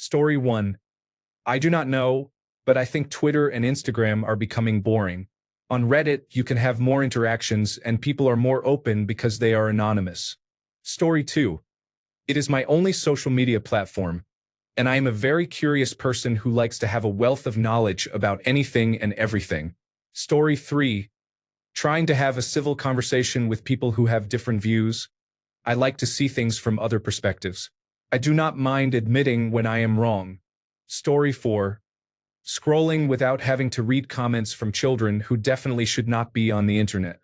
Story 1. I do not know, but I think Twitter and Instagram are becoming boring. On Reddit, you can have more interactions and people are more open because they are anonymous. Story 2. It is my only social media platform, and I am a very curious person who likes to have a wealth of knowledge about anything and everything. Story 3. Trying to have a civil conversation with people who have different views. I like to see things from other perspectives. I do not mind admitting when I am wrong. Story 4. Scrolling without having to read comments from children who definitely should not be on the internet.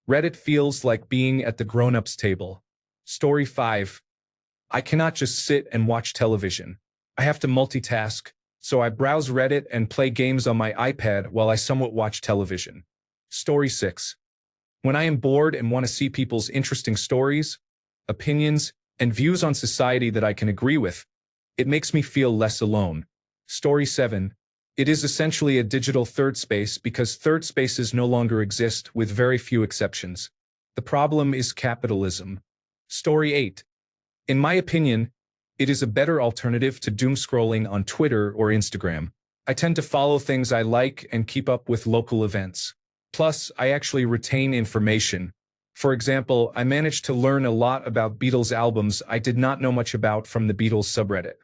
Reddit feels like being at the grown-ups table. Story 5. I cannot just sit and watch television. I have to multitask, so I browse Reddit and play games on my iPad while I somewhat watch television. Story 6. When I am bored and want to see people's interesting stories, opinions, and views on society that I can agree with, it makes me feel less alone. Story 7. It is essentially a digital third space because third spaces no longer exist with very few exceptions. The problem is capitalism. Story 8. In my opinion, it is a better alternative to doom scrolling on Twitter or Instagram. I tend to follow things I like and keep up with local events. Plus, I actually retain information. For example, I managed to learn a lot about Beatles albums I did not know much about from the Beatles subreddit.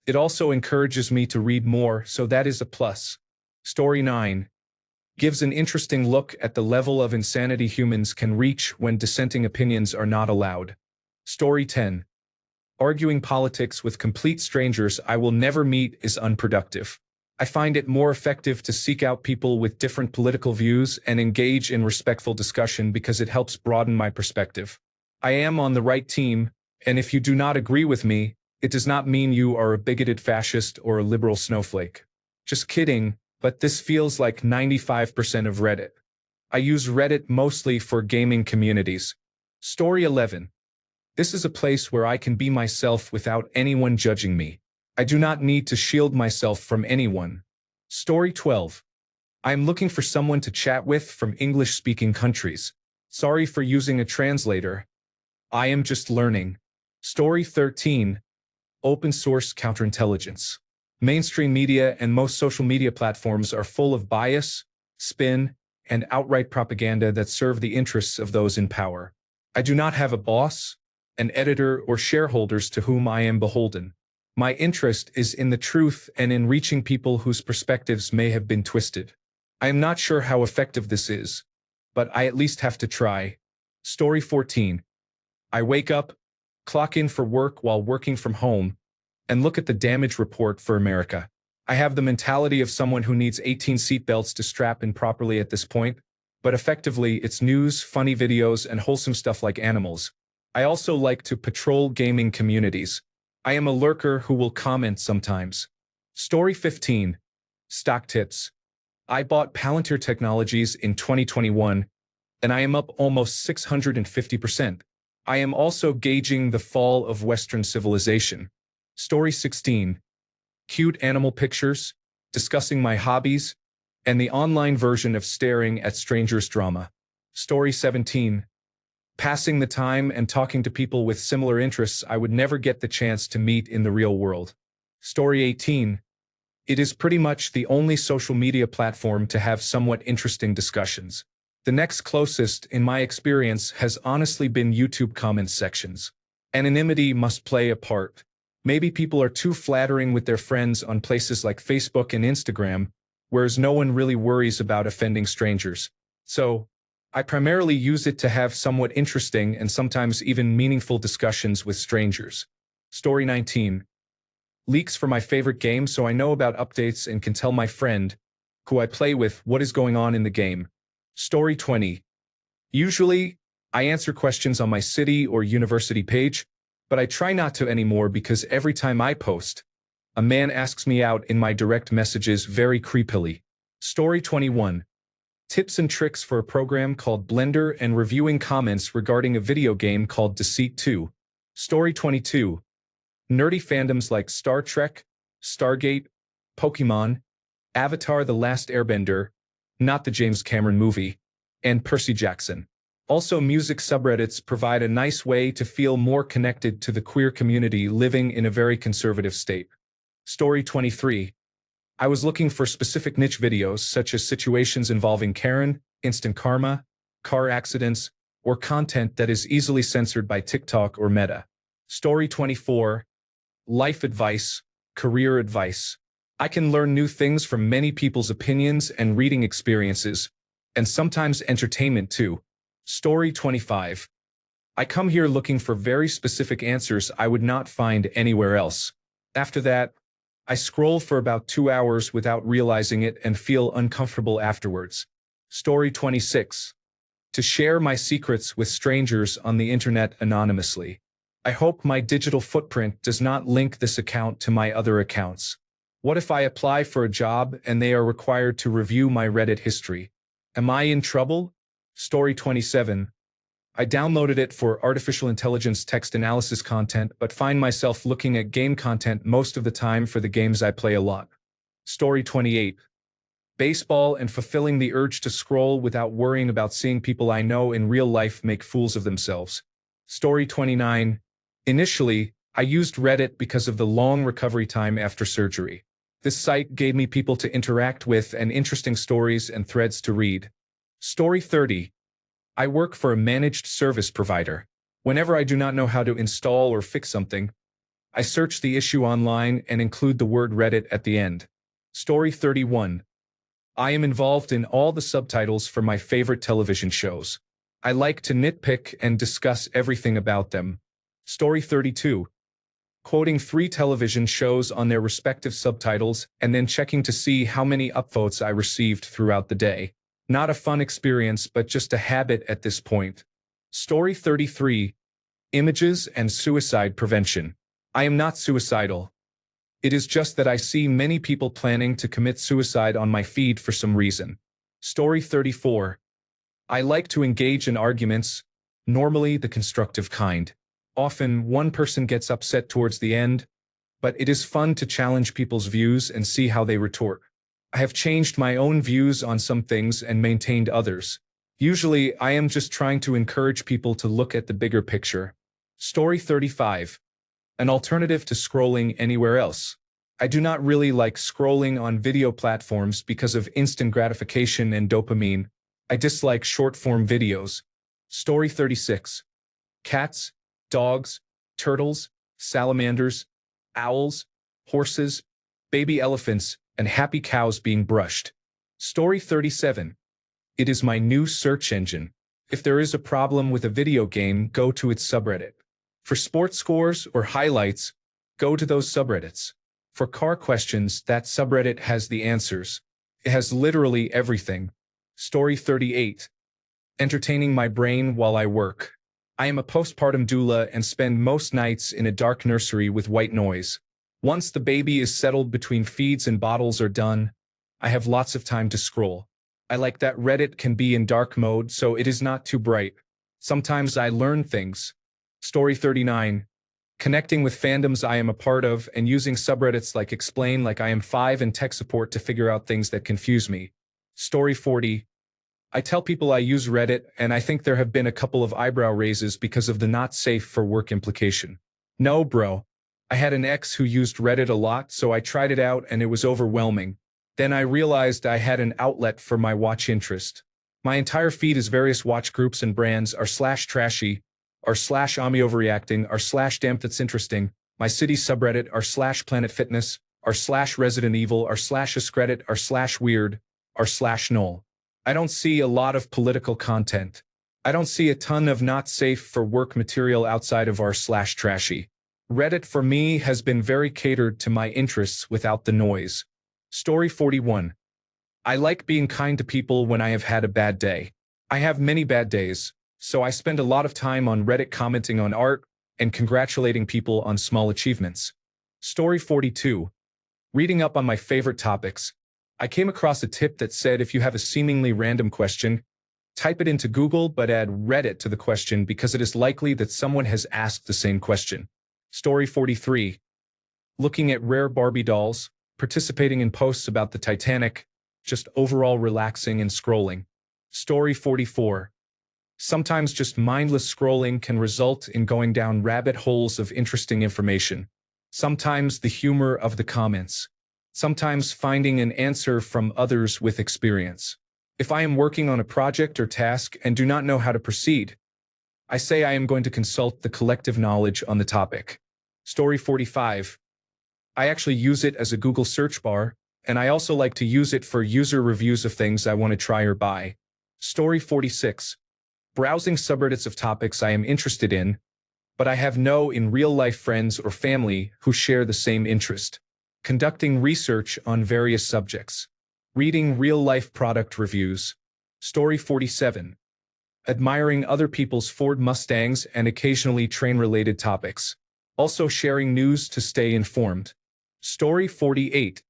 It also encourages me to read more, so that is a plus. Story 9. Gives an interesting look at the level of insanity humans can reach when dissenting opinions are not allowed. Story 10. Arguing politics with complete strangers I will never meet is unproductive. I find it more effective to seek out people with different political views and engage in respectful discussion because it helps broaden my perspective. I am on the right team, and if you do not agree with me, it does not mean you are a bigoted fascist or a liberal snowflake. Just kidding, but this feels like 95% of Reddit. I use Reddit mostly for gaming communities. Story 11. This is a place where I can be myself without anyone judging me. I do not need to shield myself from anyone. Story 12. I am looking for someone to chat with from English-speaking countries. Sorry for using a translator. I am just learning. Story 13. Open source counterintelligence. Mainstream media and most social media platforms are full of bias, spin, and outright propaganda that serve the interests of those in power. I do not have a boss, an editor, or shareholders to whom I am beholden. My interest is in the truth and in reaching people whose perspectives may have been twisted. I am not sure how effective this is, but I at least have to try. Story 14. I wake up, clock in for work while working from home, and look at the damage report for America. I have the mentality of someone who needs 18 seatbelts to strap in properly at this point, but effectively it's news, funny videos, and wholesome stuff like animals. I also like to patrol gaming communities. I am a lurker who will comment sometimes. Story 15. Stock tips. I bought Palantir Technologies in 2021, and I am up almost 650%. I am also gauging the fall of Western civilization. Story 16. Cute animal pictures, discussing my hobbies, and the online version of staring at strangers drama. Story 17. Passing the time and talking to people with similar interests I would never get the chance to meet in the real world. Story 18. It is pretty much the only social media platform to have somewhat interesting discussions. The next closest, in my experience, has honestly been YouTube comment sections. Anonymity must play a part. Maybe people are too flattering with their friends on places like Facebook and Instagram, whereas no one really worries about offending strangers. So, I primarily use it to have somewhat interesting and sometimes even meaningful discussions with strangers. Story 19. Leaks for my favorite game so I know about updates and can tell my friend, who I play with, what is going on in the game. Story 20. Usually, I answer questions on my city or university page, but I try not to anymore because every time I post, a man asks me out in my direct messages very creepily. Story 21. Tips and tricks for a program called Blender and reviewing comments regarding a video game called Deceit 2. Story 22. Nerdy fandoms like Star Trek, Stargate, Pokemon, Avatar: The Last Airbender, not the James Cameron movie, and Percy Jackson. Also, music subreddits provide a nice way to feel more connected to the queer community living in a very conservative state. Story 23. I was looking for specific niche videos such as situations involving Karen, instant karma, car accidents, or content that is easily censored by TikTok or Meta. Story 24. Life advice, career advice. I can learn new things from many people's opinions and reading experiences, and sometimes entertainment too. Story 25. I come here looking for very specific answers I would not find anywhere else. After that, I scroll for about 2 hours without realizing it and feel uncomfortable afterwards. Story 26. To share my secrets with strangers on the internet anonymously. I hope my digital footprint does not link this account to my other accounts. What if I apply for a job and they are required to review my Reddit history? Am I in trouble? Story 27. I downloaded it for artificial intelligence text analysis content, but find myself looking at game content most of the time for the games I play a lot. Story 28. Baseball and fulfilling the urge to scroll without worrying about seeing people I know in real life make fools of themselves. Story 29. Initially, I used Reddit because of the long recovery time after surgery. This site gave me people to interact with and interesting stories and threads to read. Story 30. I work for a managed service provider. Whenever I do not know how to install or fix something, I search the issue online and include the word Reddit at the end. Story 31. I am involved in all the subtitles for my favorite television shows. I like to nitpick and discuss everything about them. Story 32. Quoting 3 television shows on their respective subtitles and then checking to see how many upvotes I received throughout the day. Not a fun experience, but just a habit at this point. Story 33. Images and suicide prevention. I am not suicidal. It is just that I see many people planning to commit suicide on my feed for some reason. Story 34. I like to engage in arguments, normally the constructive kind. Often, one person gets upset towards the end, but it is fun to challenge people's views and see how they retort. I have changed my own views on some things and maintained others. Usually, I am just trying to encourage people to look at the bigger picture. Story 35. An alternative to scrolling anywhere else. I do not really like scrolling on video platforms because of instant gratification and dopamine. I dislike short-form videos. Story 36. Cats, dogs, turtles, salamanders, owls, horses, baby elephants, and happy cows being brushed. Story 37. It is my new search engine. If there is a problem with a video game, go to its subreddit. For sports scores or highlights, go to those subreddits. For car questions, that subreddit has the answers. It has literally everything. Story 38. Entertaining my brain while I work. I am a postpartum doula and spend most nights in a dark nursery with white noise. Once the baby is settled between feeds and bottles are done, I have lots of time to scroll. I like that Reddit can be in dark mode so it is not too bright. Sometimes I learn things. Story 39. Connecting with fandoms I am a part of and using subreddits like Explain Like I Am 5 and tech support to figure out things that confuse me. Story 40. I tell people I use Reddit and I think there have been a couple of eyebrow raises because of the not safe for work implication. No, bro. I had an ex who used Reddit a lot, so I tried it out and it was overwhelming. Then I realized I had an outlet for my watch interest. My entire feed is various watch groups and brands /trashy, /Ami overreacting, /damn that's interesting, my city subreddit /planet fitness, /Resident Evil, /AskReddit, /weird, /null. I don't see a lot of political content. I don't see a ton of not safe for work material outside of /trashy. Reddit for me has been very catered to my interests without the noise. Story 41. I like being kind to people when I have had a bad day. I have many bad days, so I spend a lot of time on Reddit commenting on art and congratulating people on small achievements. Story 42. Reading up on my favorite topics. I came across a tip that said if you have a seemingly random question, type it into Google but add Reddit to the question because it is likely that someone has asked the same question. Story 43. Looking at rare Barbie dolls, participating in posts about the Titanic, just overall relaxing and scrolling. Story 44. Sometimes just mindless scrolling can result in going down rabbit holes of interesting information. sometimes the humor of the comments, sometimes finding an answer from others with experience. If I am working on a project or task and do not know how to proceed, I say I am going to consult the collective knowledge on the topic. Story 45. I actually use it as a Google search bar, and I also like to use it for user reviews of things I want to try or buy. Story 46. Browsing subreddits of topics I am interested in, but I have no in real-life friends or family who share the same interest. Conducting research on various subjects. Reading real-life product reviews. Story 47. Admiring other people's Ford Mustangs and occasionally train-related topics. Also sharing news to stay informed. Story 48.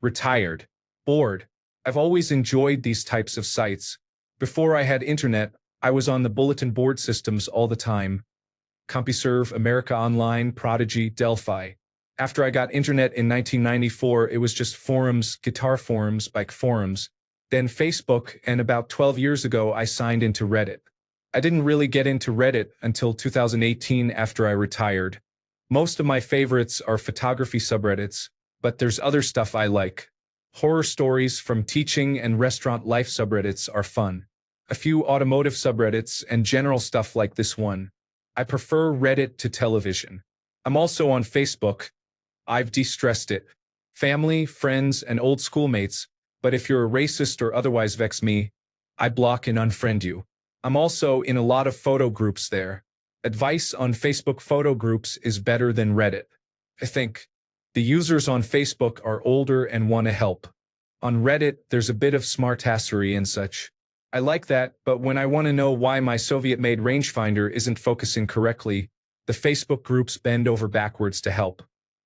Retired. Bored. I've always enjoyed these types of sites. Before I had internet, I was on the bulletin board systems all the time. CompuServe, America Online, Prodigy, Delphi. After I got internet in 1994, it was just forums, guitar forums, bike forums, then Facebook, and about 12 years ago I signed into Reddit. I didn't really get into Reddit until 2018 after I retired. Most of my favorites are photography subreddits, but there's other stuff I like. Horror stories from teaching and restaurant life subreddits are fun. A few automotive subreddits and general stuff like this one. I prefer Reddit to television. I'm also on Facebook. I've de-stressed it. Family, friends, and old schoolmates, but if you're a racist or otherwise vex me, I block and unfriend you. I'm also in a lot of photo groups there. Advice on Facebook photo groups is better than Reddit. I think. The users on Facebook are older and want to help. On Reddit, there's a bit of smartassery and such. I like that, but when I want to know why my Soviet-made rangefinder isn't focusing correctly, the Facebook groups bend over backwards to help.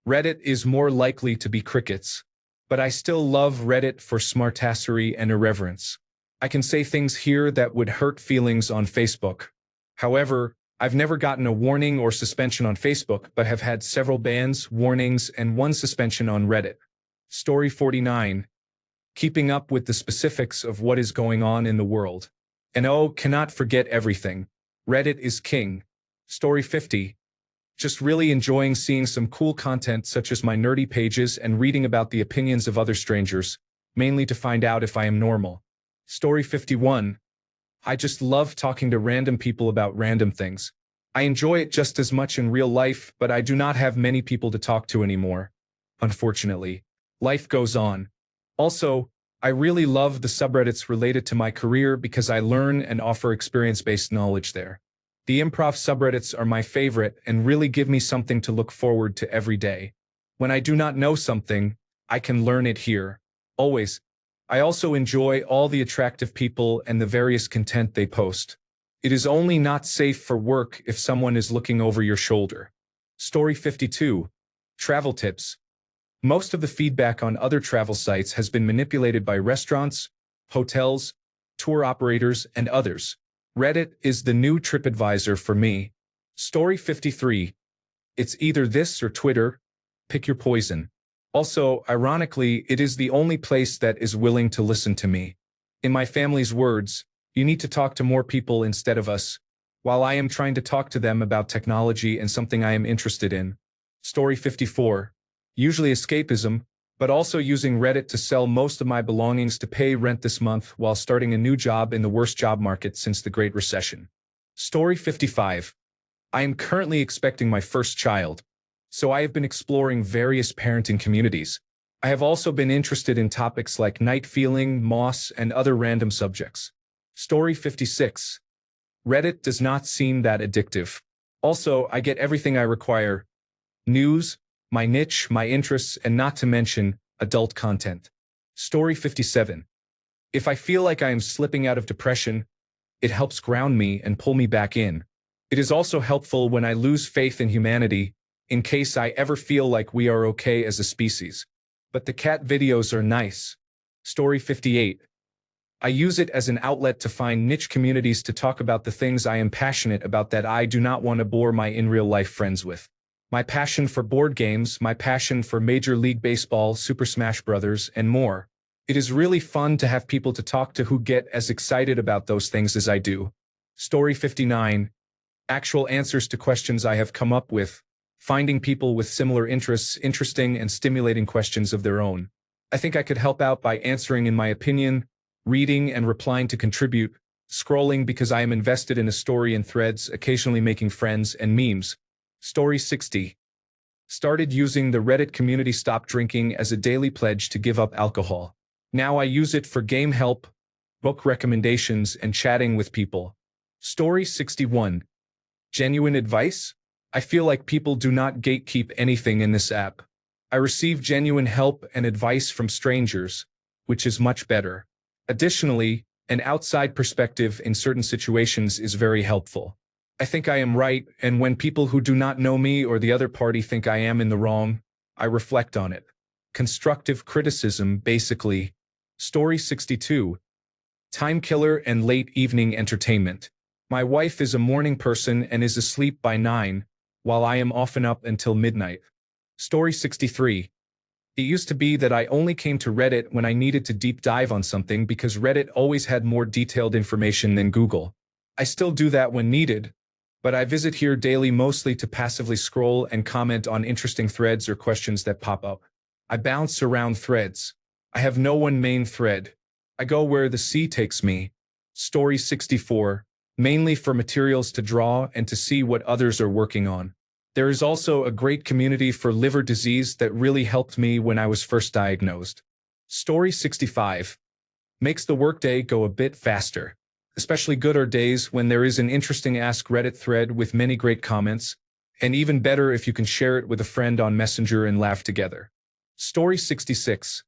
Reddit is more likely to be crickets. But I still love Reddit for smartassery and irreverence. I can say things here that would hurt feelings on Facebook. However, I've never gotten a warning or suspension on Facebook, but have had several bans, warnings, and one suspension on Reddit. Story 49. Keeping up with the specifics of what is going on in the world. And oh, cannot forget everything. Reddit is king. Story 50. Just really enjoying seeing some cool content such as my nerdy pages and reading about the opinions of other strangers, mainly to find out if I am normal. Story 51. I just love talking to random people about random things. I enjoy it just as much in real life, but I do not have many people to talk to anymore. Unfortunately. Life goes on. Also, I really love the subreddits related to my career because I learn and offer experience-based knowledge there. The improv subreddits are my favorite and really give me something to look forward to every day. When I do not know something, I can learn it here. Always. I also enjoy all the attractive people and the various content they post. It is only not safe for work if someone is looking over your shoulder. Story 52. Travel tips. Most of the feedback on other travel sites has been manipulated by restaurants, hotels, tour operators, and others. Reddit is the new TripAdvisor for me. Story 53. It's either this or Twitter. Pick your poison. Also, ironically, it is the only place that is willing to listen to me. In my family's words, you need to talk to more people instead of us, while I am trying to talk to them about technology and something I am interested in. Story 54. Usually escapism, but also using Reddit to sell most of my belongings to pay rent this month while starting a new job in the worst job market since the Great Recession. Story 55. I am currently expecting my first child, so I have been exploring various parenting communities. I have also been interested in topics like night feeling, moss, and other random subjects. Story 56. Reddit does not seem that addictive. Also, I get everything I require. News, my niche, my interests, and not to mention, adult content. Story 57. If I feel like I am slipping out of depression, it helps ground me and pull me back in. It is also helpful when I lose faith in humanity, in case I ever feel like we are okay as a species. But the cat videos are nice. Story 58. I use it as an outlet to find niche communities to talk about the things I am passionate about that I do not want to bore my in-real-life friends with. My passion for board games, my passion for Major League Baseball, Super Smash Bros., and more. It is really fun to have people to talk to who get as excited about those things as I do. Story 59. Actual answers to questions I have come up with. Finding people with similar interests interesting and stimulating questions of their own. I think I could help out by answering in my opinion, reading and replying to contribute, scrolling because I am invested in a story and threads, occasionally making friends and memes. Story 60. Started using the Reddit community stop drinking as a daily pledge to give up alcohol. Now I use it for game help, book recommendations, and chatting with people. Story 61. Genuine advice? I feel like people do not gatekeep anything in this app. I receive genuine help and advice from strangers, which is much better. Additionally, an outside perspective in certain situations is very helpful. I think I am right, and when people who do not know me or the other party think I am in the wrong, I reflect on it. Constructive criticism, basically. Story 62. Time killer and late evening entertainment. My wife is a morning person and is asleep by 9, while I am often up until midnight. Story 63. It used to be that I only came to Reddit when I needed to deep dive on something because Reddit always had more detailed information than Google. I still do that when needed, but I visit here daily mostly to passively scroll and comment on interesting threads or questions that pop up. I bounce around threads. I have no one main thread. I go where the sea takes me. Story 64. Mainly for materials to draw and to see what others are working on. There is also a great community for liver disease that really helped me when I was first diagnosed. Story 65. Makes the workday go a bit faster. Especially good are days when there is an interesting Ask Reddit thread with many great comments, and even better if you can share it with a friend on Messenger and laugh together. Story 66.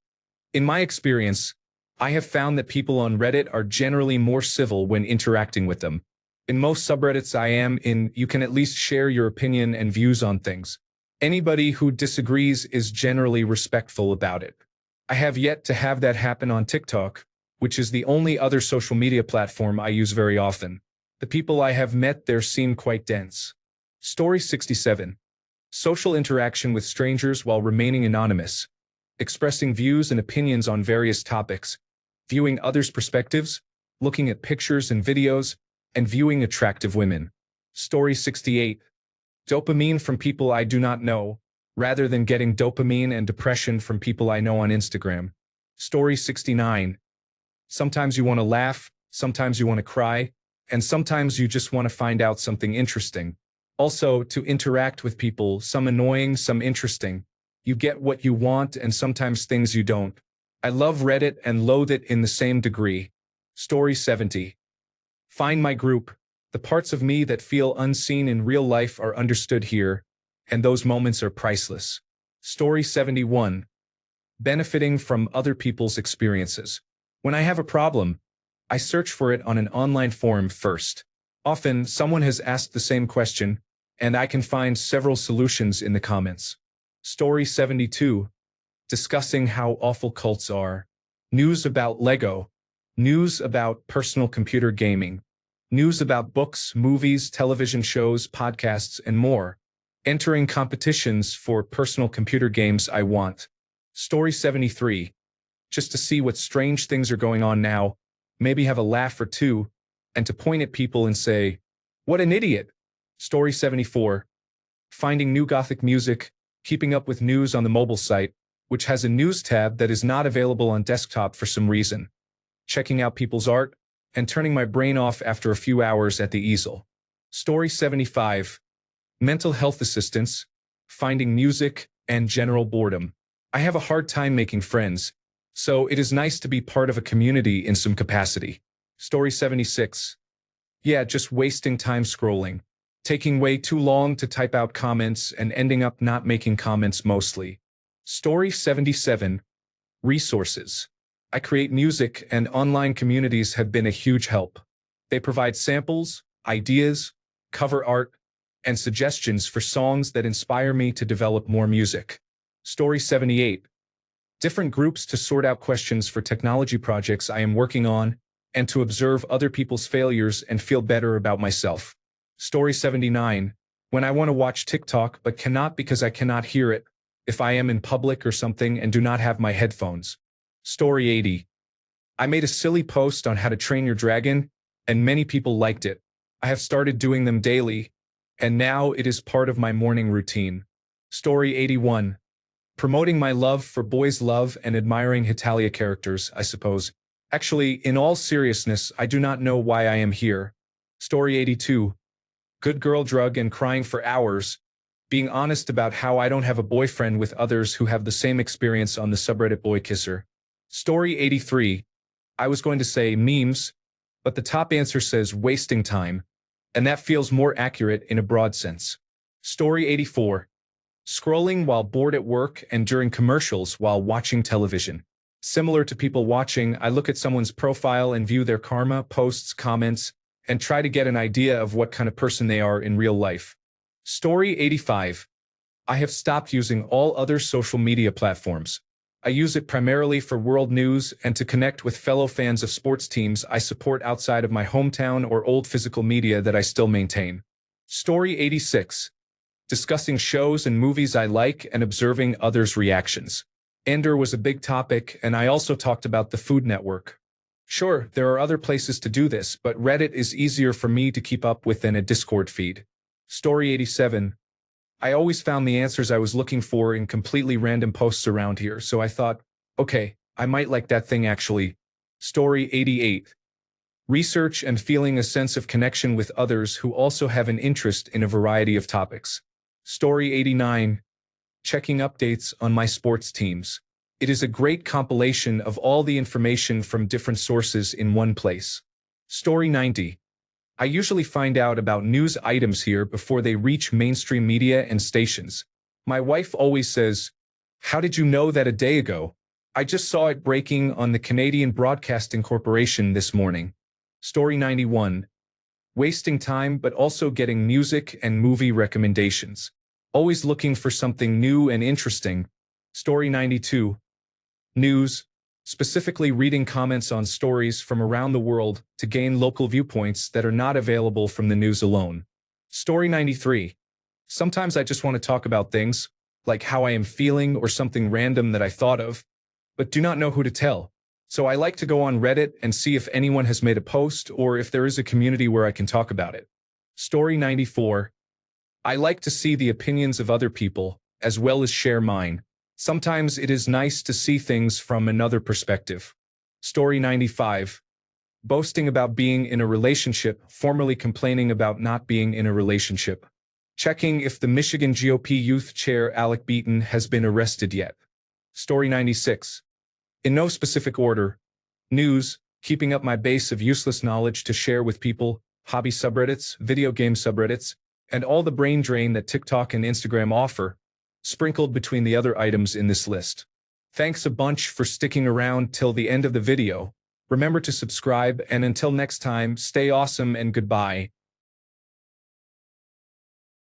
In my experience, I have found that people on Reddit are generally more civil when interacting with them. In most subreddits I am in, you can at least share your opinion and views on things. Anybody who disagrees is generally respectful about it. I have yet to have that happen on TikTok, which is the only other social media platform I use very often. The people I have met there seem quite dense. Story 67. Social interaction with strangers while remaining anonymous. Expressing views and opinions on various topics. Viewing others' perspectives. Looking at pictures and videos. And viewing attractive women. Story 68. Dopamine from people I do not know, rather than getting dopamine and depression from people I know on Instagram. Story 69. Sometimes you want to laugh, sometimes you want to cry, and sometimes you just want to find out something interesting. Also, to interact with people, some annoying, some interesting. You get what you want and sometimes things you don't. I love Reddit and loathe it in the same degree. Story 70. Find my group. The parts of me that feel unseen in real life are understood here, and those moments are priceless. Story 71. Benefiting from other people's experiences. When I have a problem, I search for it on an online forum first. Often, someone has asked the same question, and I can find several solutions in the comments. Story 72. Discussing how awful cults are. News about Lego. News about personal computer gaming. News about books, movies, television shows, podcasts, and more. Entering competitions for personal computer games I want. Story 73. Just to see what strange things are going on now, maybe have a laugh or two, and to point at people and say, "What an idiot." Story 74. Finding new Gothic music, keeping up with news on the mobile site, which has a news tab that is not available on desktop for some reason. Checking out people's art, and turning my brain off after a few hours at the easel. Story 75. Mental health assistance, finding music, and general boredom. I have a hard time making friends, so it is nice to be part of a community in some capacity. Story 76. Yeah, just wasting time scrolling. Taking way too long to type out comments and ending up not making comments mostly. Story 77. Resources. I create music and online communities have been a huge help. They provide samples, ideas, cover art, and suggestions for songs that inspire me to develop more music. Story 78. Different groups to sort out questions for technology projects I am working on and to observe other people's failures and feel better about myself. Story 79. When I want to watch TikTok but cannot because I cannot hear it, if I am in public or something and do not have my headphones. Story 80. I made a silly post on how to train your dragon, and many people liked it. I have started doing them daily, and now it is part of my morning routine. Story 81. Promoting my love for boys' love and admiring Hitalia characters, I suppose. Actually, in all seriousness, I do not know why I am here. Story 82. Good girl drug and crying for hours. Being honest about how I don't have a boyfriend with others who have the same experience on the subreddit Boy Kisser. Story 83. I was going to say memes, but the top answer says wasting time, and that feels more accurate in a broad sense. Story 84. Scrolling while bored at work and during commercials while watching television. Similar to people watching, I look at someone's profile and view their karma, posts, comments, and try to get an idea of what kind of person they are in real life. Story 85. I have stopped using all other social media platforms. I use it primarily for world news and to connect with fellow fans of sports teams I support outside of my hometown or old physical media that I still maintain. Story 86. Discussing shows and movies I like and observing others' reactions. Ender was a big topic, and I also talked about the Food Network. Sure, there are other places to do this, but Reddit is easier for me to keep up with than a Discord feed. Story 87. I always found the answers I was looking for in completely random posts around here, so I thought, okay, I might like that thing actually. Story 88. Research and feeling a sense of connection with others who also have an interest in a variety of topics. Story 89. Checking updates on my sports teams. It is a great compilation of all the information from different sources in one place. Story 90. I usually find out about news items here before they reach mainstream media and stations. My wife always says, "How did you know that a day ago?" I just saw it breaking on the Canadian Broadcasting Corporation this morning. Story 91. Wasting time but also getting music and movie recommendations. Always looking for something new and interesting. Story 92. News, specifically reading comments on stories from around the world to gain local viewpoints that are not available from the news alone. Story 93. Sometimes I just want to talk about things, like how I am feeling or something random that I thought of, but do not know who to tell. So I like to go on Reddit and see if anyone has made a post or if there is a community where I can talk about it. Story 94. I like to see the opinions of other people, as well as share mine. Sometimes it is nice to see things from another perspective. Story 95. Boasting about being in a relationship, formerly complaining about not being in a relationship. Checking if the Michigan GOP youth chair Alec Beaton has been arrested yet. Story 96. In no specific order. News, keeping up my base of useless knowledge to share with people, hobby subreddits, video game subreddits, and all the brain drain that TikTok and Instagram offer, sprinkled between the other items in this list. Thanks a bunch for sticking around till the end of the video. Remember to subscribe, and until next time, stay awesome and goodbye.